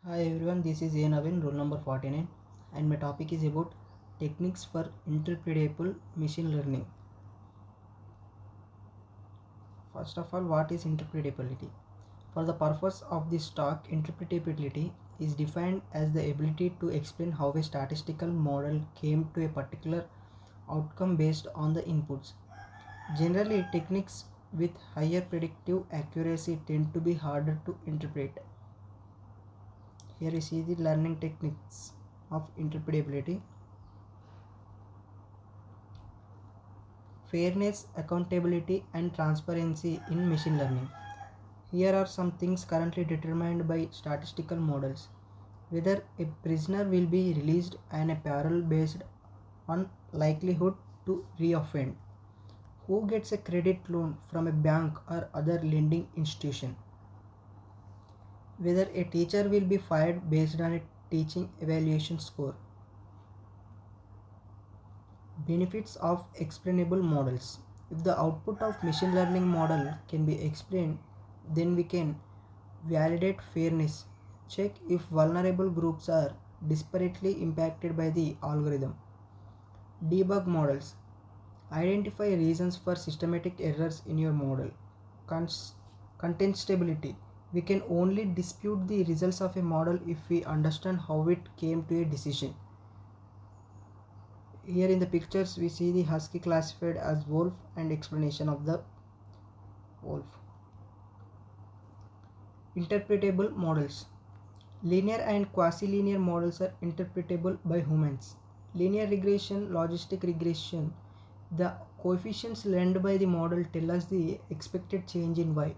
Hi everyone, this is A Navin, roll number 49, and my topic is about techniques for interpretable machine learning. First of all, what is interpretability? For the purpose of this talk, interpretability is defined as the ability to explain how a statistical model came to a particular outcome based on the inputs. Generally, techniques with higher predictive accuracy tend to be harder to interpret. Here you see the learning techniques of interpretability. Fairness, accountability, and transparency in machine learning. Here are some things currently determined by statistical models. Whether a prisoner will be released and a parole based on likelihood to reoffend. Who gets a credit loan from a bank or other lending institution. Whether a teacher will be fired based on a teaching evaluation score. Benefits of explainable models. If the output of machine learning model can be explained, then we can validate fairness, check if vulnerable groups are disparately impacted by the algorithm. Debug models. Identify reasons for systematic errors in your model. Contestability. We can only dispute the results of a model if we understand how it came to a decision. Here in the pictures we see the husky classified as wolf and explanation of the wolf. Interpretable models. Linear and quasi-linear models are interpretable by humans. Linear regression, logistic regression. The coefficients learned by the model tell us the expected change in y.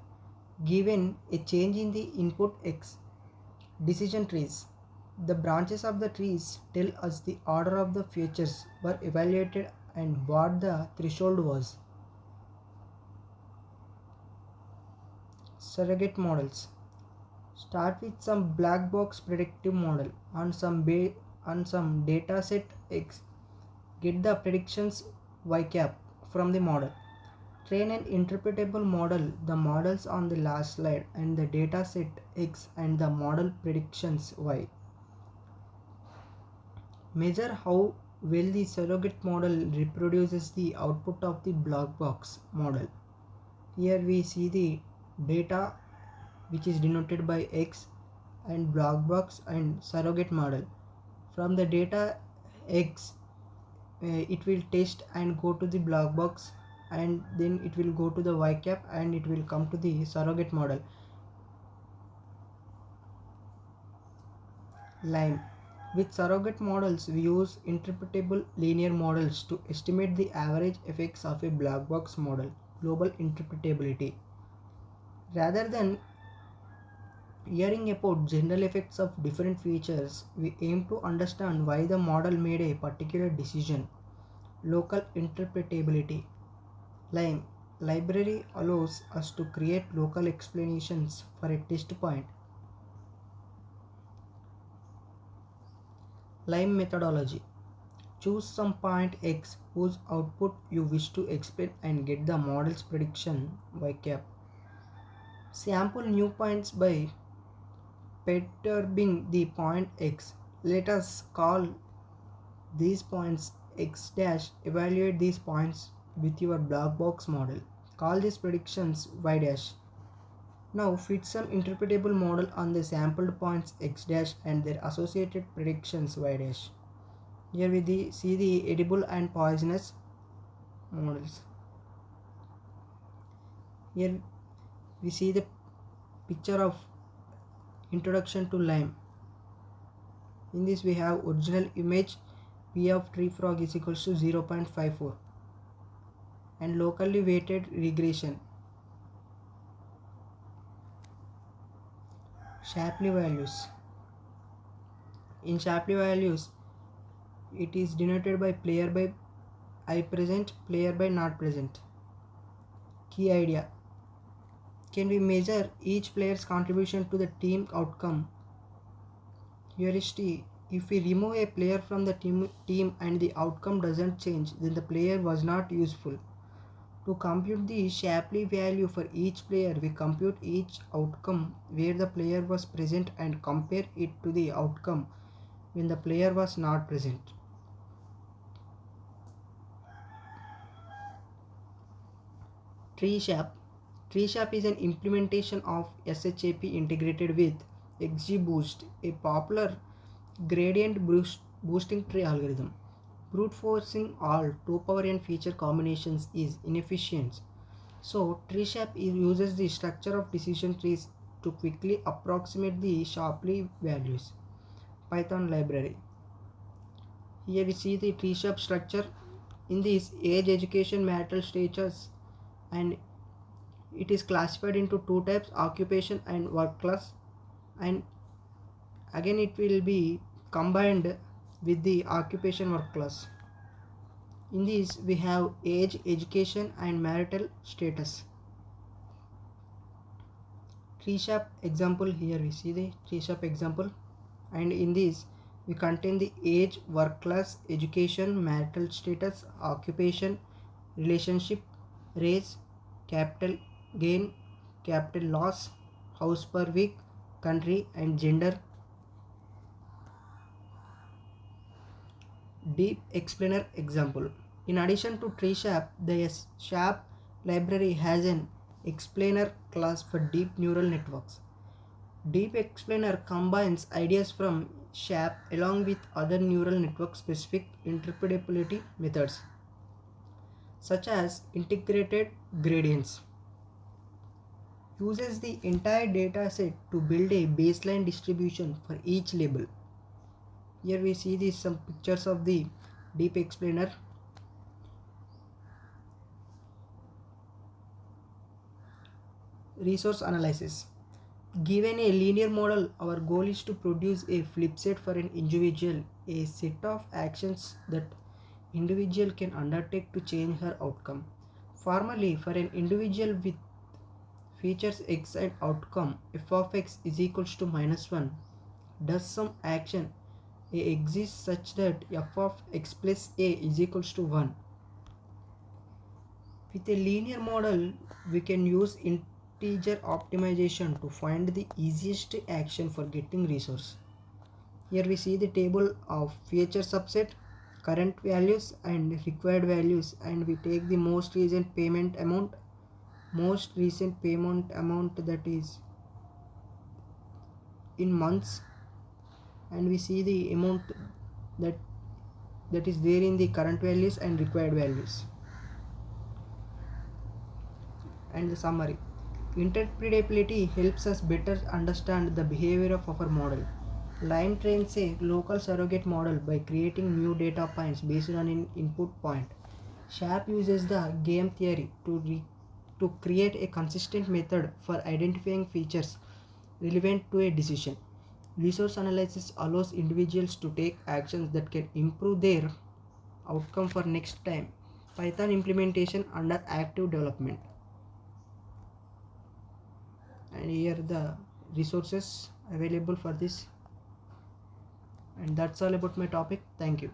Given a change in the input x. Decision trees. The branches of the trees tell us the order of the features were evaluated and what the threshold was. Surrogate models. Start with some black box predictive model on some data set X. Get the predictions y cap from the model. Train an interpretable model, the models on the last slide, and the data set X and the model predictions y. Measure how well the surrogate model reproduces the output of the black box model. Here we see the data which is denoted by X and black box and surrogate model. From the data X, it will test and go to the black box, and then it will go to the y cap and it will come to the surrogate model. Line. With surrogate models, we use interpretable linear models to estimate the average effects of a black box model, global interpretability. Rather than hearing about general effects of different features, we aim to understand why the model made a particular decision. Local interpretability. Lime library allows us to create local explanations for a test point. Lime methodology. Choose some point X whose output you wish to explain and get the model's prediction y cap. Sample new points by perturbing the point X. Let us call these points X dash. Evaluate these points with your black box model. Call these predictions y dash. Now fit some interpretable model on the sampled points x dash and their associated predictions y dash. Here we see the edible and poisonous models. Here we see the picture of introduction to Lime. In this we have original image p of tree frog is equals to 0.54 and locally weighted regression. Shapley values. In Shapley values, it is denoted by player by I present, player by not present. Key idea. Can we measure each player's contribution to the team outcome? Heuristic. If we remove a player from the team and the outcome doesn't change, then the player was not useful. To compute the Shapley value for each player, we compute each outcome where the player was present and compare it to the outcome when the player was not present. TreeShap. TreeShap is an implementation of SHAP integrated with XGBoost, a popular boosting tree algorithm. Brute forcing all 2 power n feature combinations is inefficient. So TreeShap uses the structure of decision trees to quickly approximate the Shapley values. Python library. Here we see the TreeShap structure. In this, age, education, marital status, and it is classified into two types, occupation and work class, and again it will be combined with the occupation work class. In this we have age, education and marital status. TreeShap example. Here we see the TreeShap example, and in this we contain the age, work class, education, marital status, occupation, relationship, race, capital gain, capital loss, house per week, country and gender. Deep explainer example. In addition to TreeShap, the SHAP library has an explainer class for deep neural networks. Deep explainer combines ideas from SHAP along with other neural network specific interpretability methods such as integrated gradients. Uses the entire dataset to build a baseline distribution for each label. Here we see these some pictures of the deep explainer. Resource analysis. Given a linear model, our goal is to produce a flip set for an individual, a set of actions that individual can undertake to change her outcome. Formally, for an individual with features x and outcome f of x is equals to -1, does some action a exists such that f of x plus a is equals to 1. With a linear model, we can use integer optimization to find the easiest action for getting resource. Here we see the table of feature subset, current values and required values, and we take the most recent payment amount that is in months, and we see the amount that is there in the current values and required values. And the summary. Interpretability helps us better understand the behavior of our model. Line trains a local surrogate model by creating new data points based on an input point. SHAP uses the game theory to create a consistent method for identifying features relevant to a decision. Resource analysis allows individuals to take actions that can improve their outcome for next time. Python implementation under active development. And here the resources available for this, and that's all about my topic. Thank you.